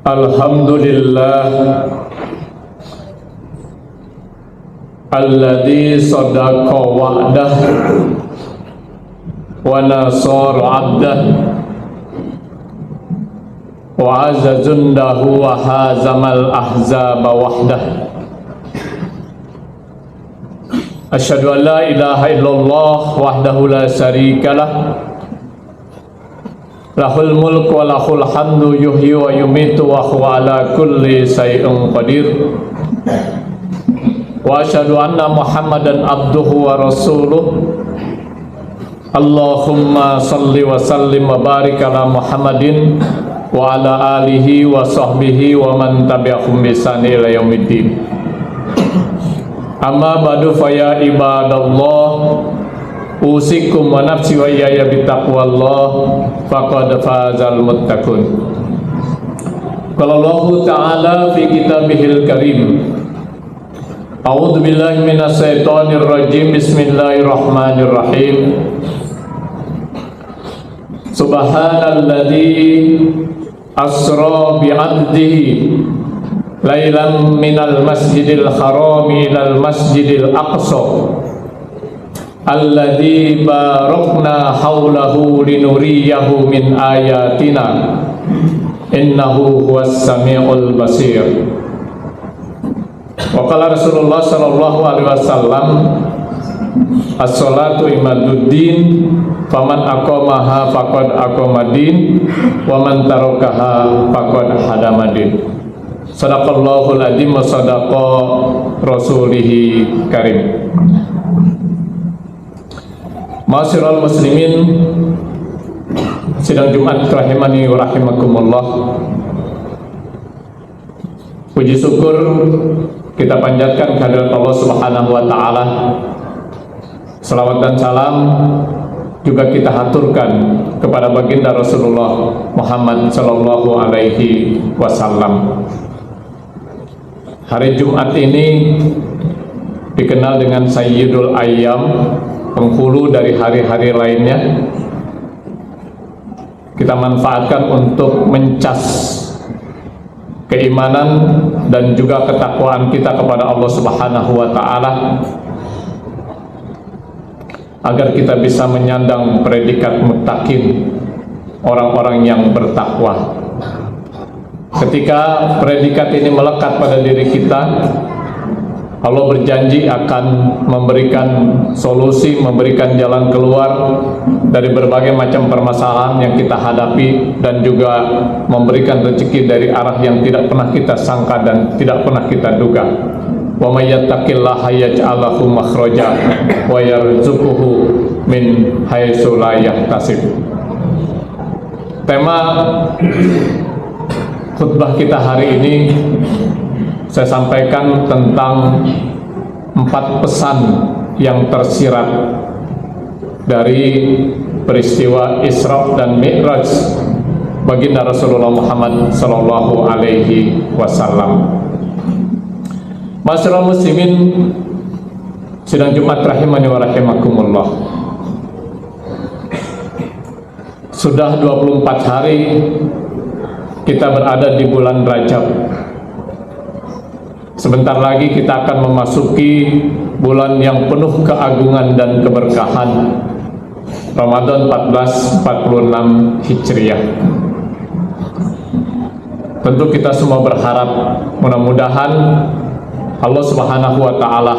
Alhamdulillah alladzi sadaqa wa'dah wa nasara 'abdah wa 'azza jundahu wa hazamal ahzaba wahdah. Asyhadu an la ilaha illallah wahdahu la syarikalah lahul mulku wa lahul hamdu yuhyi wa yumitu wa huwa ala kulli syai'in qadir. Wa asyhadu anna Muhammadan abduhu wa rasuluh. Allahumma salli wa sallim wa barik ala Muhammadin wa ala alihi wa sahbihi wa man tabi'ahum bi ihsan ila yaumiddin. Amma ba'du fa ya ibadallah, usikum wa nafsi wa iyaya bittaqwallah faqad fazal muttaqun. Qala Allah Ta'ala fi kitabihil karim, a'udzu billahi minasy syaithanir rajim, bismillahirrahmanirrahim. Subhanalladzi asra bi'abdihi lailan minal masjidil harami ilal masjidil aqsa alladzi barakna haulahu linuriyahu min ayatina innahu huwas samiul basir. Wa qala Rasulullah sallallahu alaihi wasallam, as-salatu imaduddin faman aqamaha faqad aqamadin wa man tarakaha faqad hadamadin. Sadaqallahul adzim wa sadaqa rasulihi karim. Ma'asyiral muslimin, sidang Jumat rahimani wa rahimakumullah. Puji syukur kita panjatkan kehadirat Allah Subhanahu wa taala. Selawat dan salam juga kita haturkan kepada baginda Rasulullah Muhammad sallallahu alaihi wasallam. Hari Jumat ini dikenal dengan Sayyidul Ayyam, penghulu dari hari-hari lainnya. Kita manfaatkan untuk mencas keimanan dan juga ketakwaan kita kepada Allah Subhanahu wa taala, agar kita bisa menyandang predikat muttaqin, orang-orang yang bertakwa. Ketika predikat ini melekat pada diri kita, Allah berjanji akan memberikan solusi, memberikan jalan keluar dari berbagai macam permasalahan yang kita hadapi, dan juga memberikan rezeki dari arah yang tidak pernah kita sangka dan tidak pernah kita duga. Wa may yattaqillaha yaj'al lahu makhraja wa yarzuquhu min haitsu la yahtasib. Tema khutbah kita hari ini saya sampaikan tentang 4 pesan yang tersirat dari peristiwa Isra dan Mi'raj baginda Rasulullah Muhammad sallallahu alaihi wasallam. Ma'asyiral muslimin, sidang Jumat rahimani wa rahimakumullah. Sudah 24 hari kita berada di bulan Rajab. Sebentar lagi kita akan memasuki bulan yang penuh keagungan dan keberkahan, Ramadan 1446 Hijriah. Tentu kita semua berharap mudah-mudahan Allah Subhanahu wa taala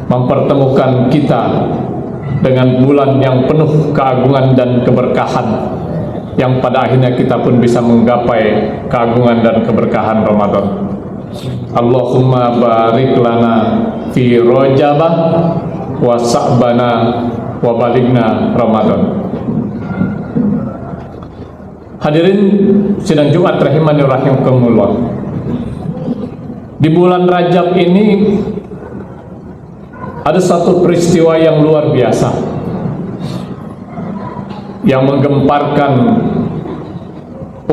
mempertemukan kita dengan bulan yang penuh keagungan dan keberkahan, yang pada akhirnya kita pun bisa menggapai keagungan dan keberkahan Ramadan. Allahumma barik lana fi Rajabah wa Sa'bana wa baligna Ramadan. Hadirin sidang Jumat rahimani rahimakumullah. Di bulan Rajab ini ada satu peristiwa yang luar biasa yang menggemparkan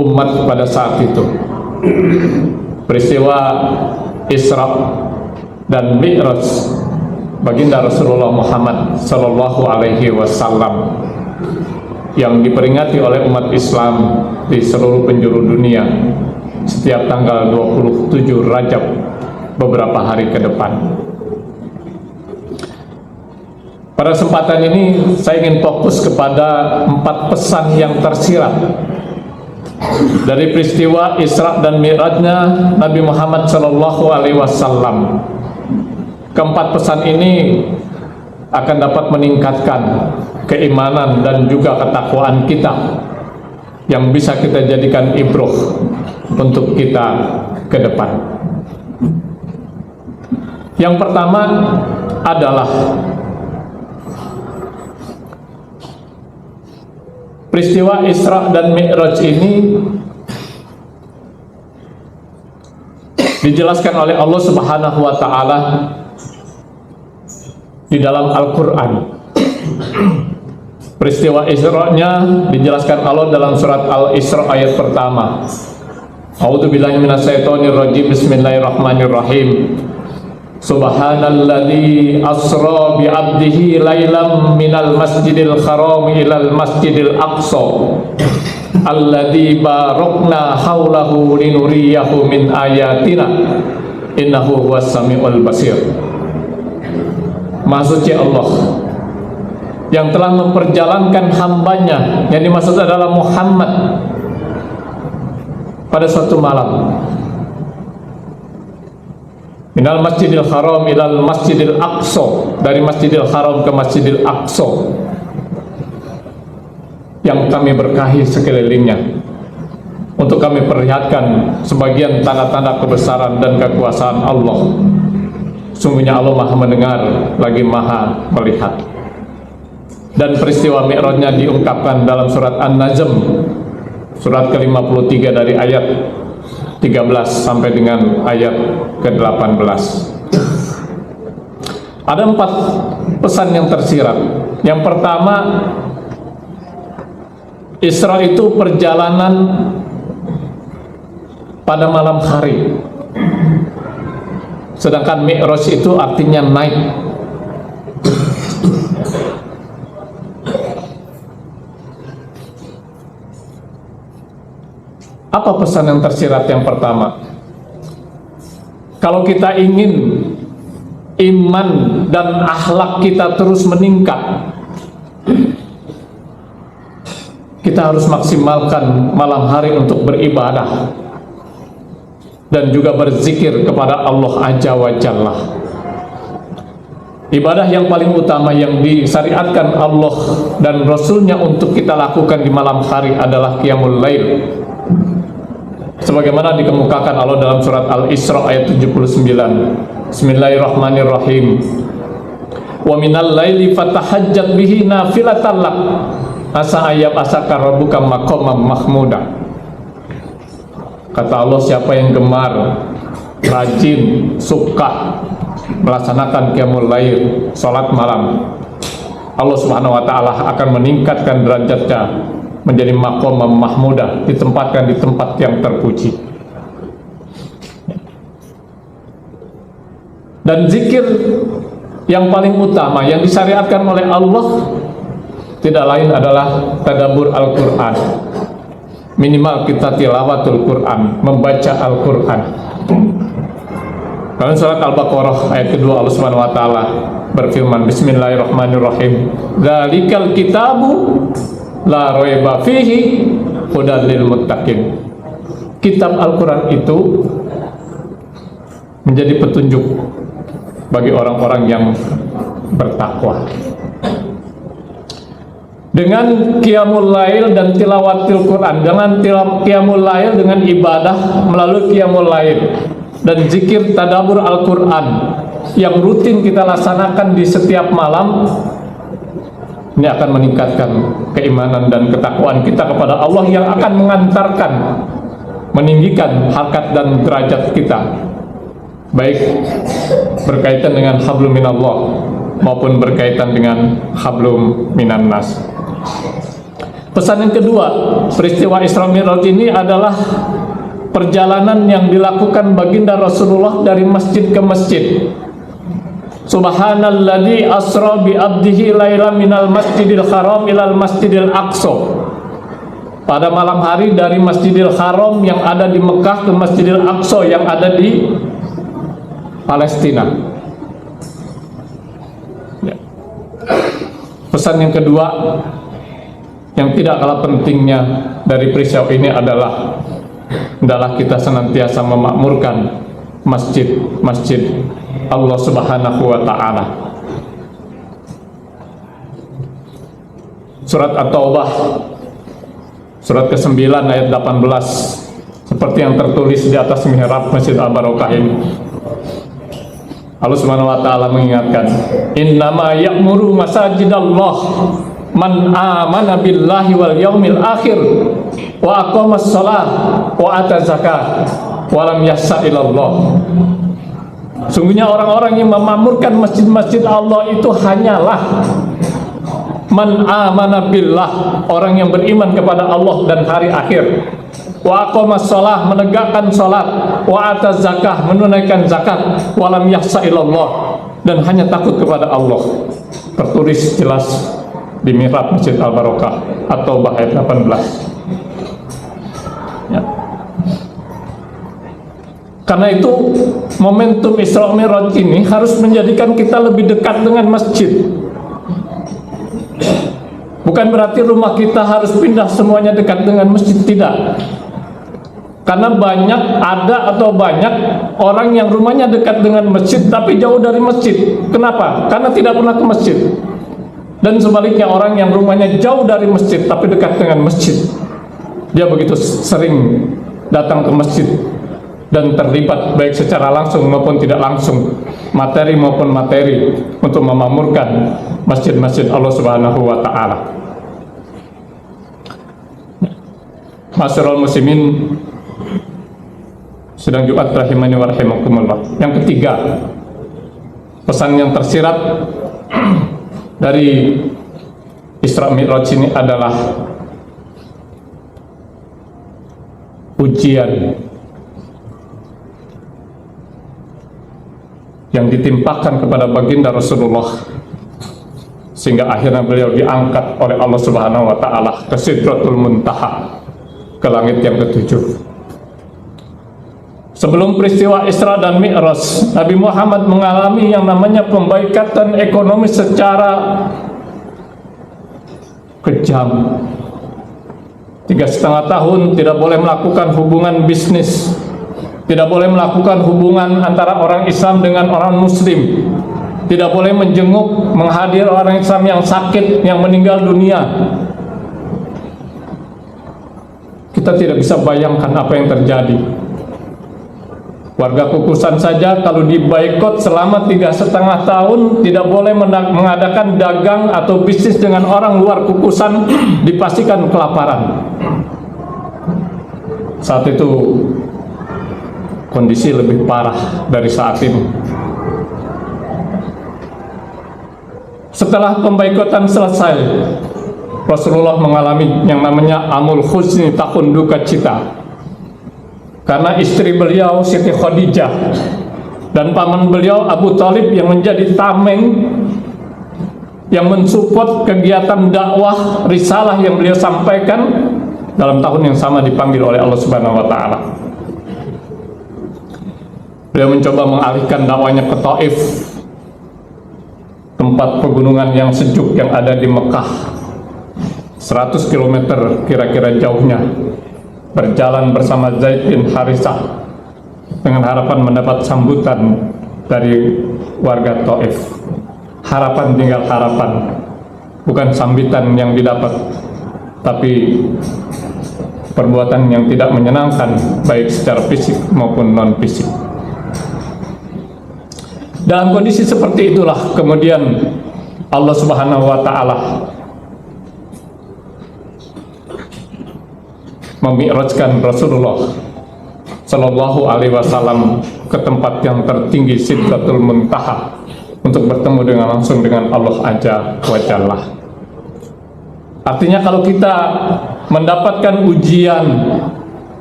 umat pada saat itu. Peristiwa Isra dan Mi'raj baginda Rasulullah Muhammad sallallahu alaihi wasallam yang diperingati oleh umat Islam di seluruh penjuru dunia setiap tanggal 27 Rajab beberapa hari ke depan. Pada kesempatan ini saya ingin fokus kepada 4 pesan yang tersirat dari peristiwa Isra dan Mi'rajnya Nabi Muhammad SAW. Keempat pesan ini akan dapat meningkatkan keimanan dan juga ketakwaan kita yang bisa kita jadikan ibroh untuk kita ke depan. Yang pertama adalah peristiwa Isra dan Mi'raj ini dijelaskan oleh Allah Subhanahu wa taala di dalam Al-Qur'an. Peristiwa Isra-nya dijelaskan Allah dalam surat Al-Isra ayat pertama. A'udzubillahi minasyaitonirrajim. Bismillahirrahmanirrahim. Subhanalladzi asra bi 'abdihi lailam minal masjidil haram ilal masjidil aqsa alladzi barakna haulahu linuriyahu min ayatina innahu huwas samiul basir. Maha suci Allah yang telah memperjalankan hambanya, yang dimaksud adalah Muhammad, pada suatu malam, minal masjidil haram ilal masjidil aqsa, dari masjidil haram ke masjidil aqsa, yang kami berkahi sekelilingnya, untuk kami perlihatkan sebagian tanda-tanda kebesaran dan kekuasaan Allah. Sungguhnya Allah Maha mendengar lagi Maha melihat. Dan peristiwa Mi'rajnya diungkapkan dalam surat An-Najm, surat ke-53 dari ayat 13 sampai dengan ayat ke-18. Ada 4 pesan yang tersirat. Yang pertama, Isra itu perjalanan pada malam hari, sedangkan Mi'raj itu artinya naik. Apa pesan yang tersirat yang pertama? Kalau kita ingin iman dan akhlak kita terus meningkat, kita harus maksimalkan malam hari untuk beribadah dan juga berzikir kepada Allah Azza wa Jalla. Ibadah yang paling utama yang disyariatkan Allah dan Rasulnya untuk kita lakukan di malam hari adalah Qiyamul Lail, sebagaimana dikemukakan Allah dalam surat Al-Isra ayat 79. Bismillahirrahmanirrahim. Wa minal laili fatahajjat bihi nafilatan lak asa ayyab asaka rabbuka maqaman mahmuda. Kata Allah, siapa yang gemar, rajin, suka melaksanakan qiyamul lail, salat malam, Allah Subhanahu wa taala akan meningkatkan derajatnya menjadi maqam mahmudah, ditempatkan di tempat yang terpuji. Dan zikir yang paling utama yang disyariatkan oleh Allah tidak lain adalah tadabbur Al-Quran. Minimal kita tilawatul Quran, membaca Al-Quran. Dalam surat Al-Baqarah ayat kedua, Allah Subhanahu wa taala berfirman, Bismillahirrahmanirrahim. Dzalikal kitabu la raiba fihi hudal lil muttaqin. Kitab Al-Quran itu menjadi petunjuk bagi orang-orang yang bertakwa. Dengan qiyamul lail dan tilawatil Quran, dengan qiyamul lail, dengan ibadah melalui qiyamul lail dan zikir tadabbur Al-Quran yang rutin kita laksanakan di setiap malam, ini akan meningkatkan keimanan dan ketakwaan kita kepada Allah, yang akan mengantarkan, meninggikan harkat dan derajat kita, baik berkaitan dengan hablum minallah maupun berkaitan dengan hablum minan nas. Pesan yang kedua, peristiwa Isra Mi'raj ini adalah perjalanan yang dilakukan baginda Rasulullah dari masjid ke masjid. Subhanalladzi asra bi 'abdihi lailan minal masjidil haram ilal masjidil aqsa pada malam hari dari Masjidil Haram yang ada di Mekah ke Masjidil Aqsa yang ada di Palestina. Ya. Pesan yang kedua yang tidak kalah pentingnya dari peristiwa ini adalah hendaklah kita senantiasa memakmurkan masjid-masjid Allah Subhanahu wa taala. Surat At-Taubah surat ke-9 ayat 18 seperti yang tertulis di atas mihrab Masjid Al-Barakah ini. Allah Subhanahu wa taala mengingatkan, "Innama ya'muru masajidallah man amana billahi wal yaumil akhir wa aqamas shalah wa ata zakat wa lam yahsa ilallah." Sungguhnya orang-orang yang memakmurkan masjid-masjid Allah itu hanyalah man amana billah, orang yang beriman kepada Allah dan hari akhir, wa aqamas shalah, menegakkan salat, wa ata zakah, menunaikan zakat, wa lam yahsa ilallah, dan hanya takut kepada Allah. Tertulis jelas di mihrab Masjid Al-Barakah atau ayat 18. Ya. Karena itu momentum Isra Mi'raj ini harus menjadikan kita lebih dekat dengan masjid. Bukan berarti rumah kita harus pindah semuanya dekat dengan masjid, tidak. Karena banyak orang yang rumahnya dekat dengan masjid tapi jauh dari masjid. Kenapa? Karena tidak pernah ke masjid. Dan sebaliknya, orang yang rumahnya jauh dari masjid tapi dekat dengan masjid, dia begitu sering datang ke masjid dan terlibat baik secara langsung maupun tidak langsung, materi maupun materi, untuk memakmurkan masjid-masjid Allah Subhanahu wa taala. Ma'asyiral muslimin sedang Jumat rahimani wa rahimakumullah. Yang ketiga, pesan yang tersirat dari Isra Mi'raj ini adalah ujian yang ditimpakan kepada baginda Rasulullah sehingga akhirnya beliau diangkat oleh Allah Subhanahu wa taala ke Sidratul Muntaha, ke langit yang ketujuh. Sebelum peristiwa Isra dan Mi'raj, Nabi Muhammad mengalami yang namanya pembaikatan ekonomi secara kejam. 3,5 tahun tidak boleh melakukan hubungan bisnis, tidak boleh melakukan hubungan antara orang Islam dengan orang Muslim, tidak boleh menjenguk, menghadir orang Islam yang sakit, yang meninggal dunia. Kita tidak bisa bayangkan apa yang terjadi. Warga Kukusan saja kalau diboikot selama 3,5 tahun, tidak boleh mengadakan dagang atau bisnis dengan orang luar Kukusan, dipastikan kelaparan. Saat itu kondisi lebih parah dari saat ini. Setelah pemboikotan selesai, Rasulullah mengalami yang namanya Amul Huzni, tahun duka cita, karena istri beliau Siti Khadijah dan paman beliau Abu Thalib yang menjadi tameng yang mensupport kegiatan dakwah risalah yang beliau sampaikan dalam tahun yang sama dipanggil oleh Allah Subhanahu wa taala. Beliau mencoba mengalihkan dakwahnya ke Taif, tempat pegunungan yang sejuk yang ada di Mekah, 100 km kira-kira jauhnya. Berjalan bersama Zaid bin Harithah dengan harapan mendapat sambutan dari warga Taif. Harapan tinggal harapan, bukan sambutan yang didapat, tapi perbuatan yang tidak menyenangkan baik secara fisik maupun non fisik. Dalam kondisi seperti itulah kemudian Allah Subhanahu wa taala memi'rajkan Rasulullah Sallallahu Alaihi Wasallam ke tempat yang tertinggi Sidratul Muntaha untuk bertemu langsung dengan Allah Azza wa Jalla. Artinya kalau kita mendapatkan ujian,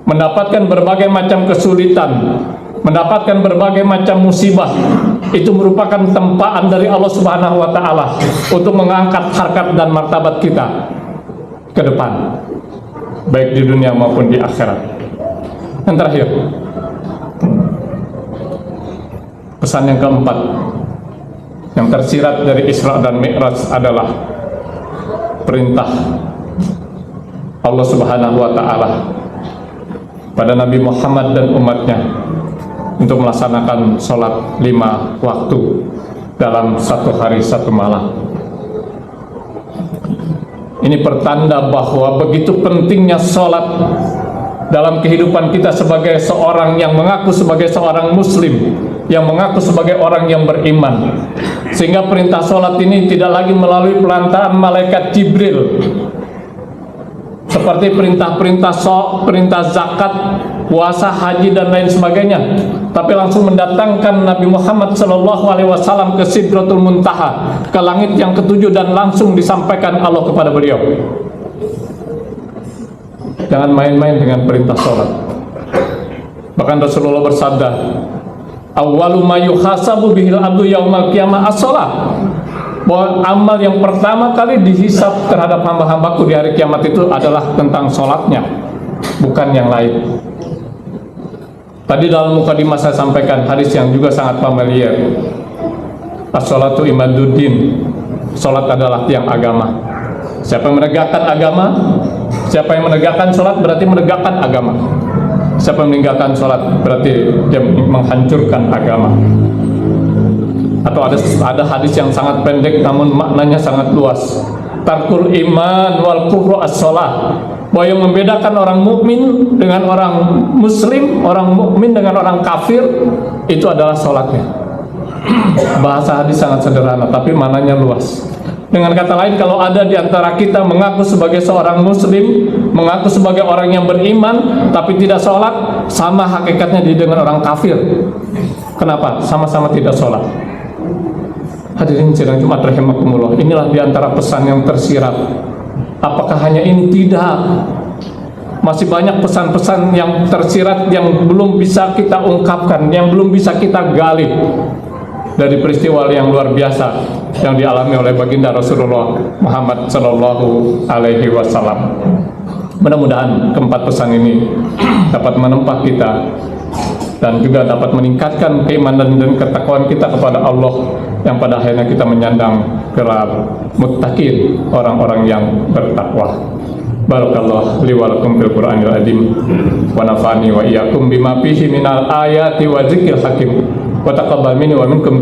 mendapatkan berbagai macam kesulitan, mendapatkan berbagai macam musibah, itu merupakan tempaan dari Allah Subhanahu wa taala untuk mengangkat harkat dan martabat kita ke depan. baik di dunia maupun di akhirat. Yang terakhir, pesan yang keempat yang tersirat dari Isra dan Mi'raj adalah perintah Allah Subhanahu wa Ta'ala pada Nabi Muhammad dan umatnya untuk melaksanakan sholat 5 waktu dalam 1 hari 1 malam. Ini pertanda bahwa begitu pentingnya sholat dalam kehidupan kita sebagai seorang yang mengaku sebagai seorang muslim, yang mengaku sebagai orang yang beriman, sehingga perintah sholat ini tidak lagi melalui pelantaran malaikat Jibril seperti perintah-perintah perintah zakat, puasa, haji dan lain sebagainya, tapi langsung mendatangkan Nabi Muhammad SAW ke Sidratul Muntaha, ke langit yang ke-7, dan langsung disampaikan Allah kepada beliau. Jangan main-main dengan perintah sholat. Bahkan Rasulullah bersabda, awwalu ma yuhasabu bihil abdu yaumal qiyamah as-sholat, bahwa amal yang pertama kali dihisab terhadap hamba-hambaku di hari kiamat itu adalah tentang sholatnya, bukan yang lain. Tadi dalam mukadimah saya sampaikan hadis yang juga sangat familiar, as-sholatu imaduddin, sholat adalah tiang agama. Siapa yang menegakkan agama, siapa yang menegakkan sholat berarti menegakkan agama. Siapa yang meninggalkan sholat berarti dia menghancurkan agama. Atau ada hadis yang sangat pendek namun maknanya sangat luas, tarkul iman wal kufru as-sholah, bahwa yang membedakan orang mukmin dengan orang muslim, orang mukmin dengan orang kafir, itu adalah sholatnya. Bahasa hadis sangat sederhana tapi maknanya luas. Dengan kata lain, kalau ada di antara kita mengaku sebagai seorang muslim, mengaku sebagai orang yang beriman tapi tidak sholat, sama hakikatnya dia dengan orang kafir. Kenapa? Sama-sama tidak sholat. Hadirin sidang Jumat rahimakumullah, inilah diantara pesan yang tersirat. Apakah hanya ini? Tidak. Masih banyak pesan-pesan yang tersirat yang belum bisa kita ungkapkan, yang belum bisa kita gali dari peristiwa yang luar biasa yang dialami oleh baginda Rasulullah Muhammad Sallallahu Alaihi Wasallam. Mudah-mudahan keempat pesan ini dapat menempa kita dan juga dapat meningkatkan keimanan dan ketakwaan kita kepada Allah, yang pada akhirnya kita menyandang gelar muttaqin, orang-orang yang bertakwa. Barakallahu li wa lakum fil Qur'anil azim wa nafa'ani wa iyyakum bima fihi minal ayati wa dzikril hakim wa taqabbal minni wa minkum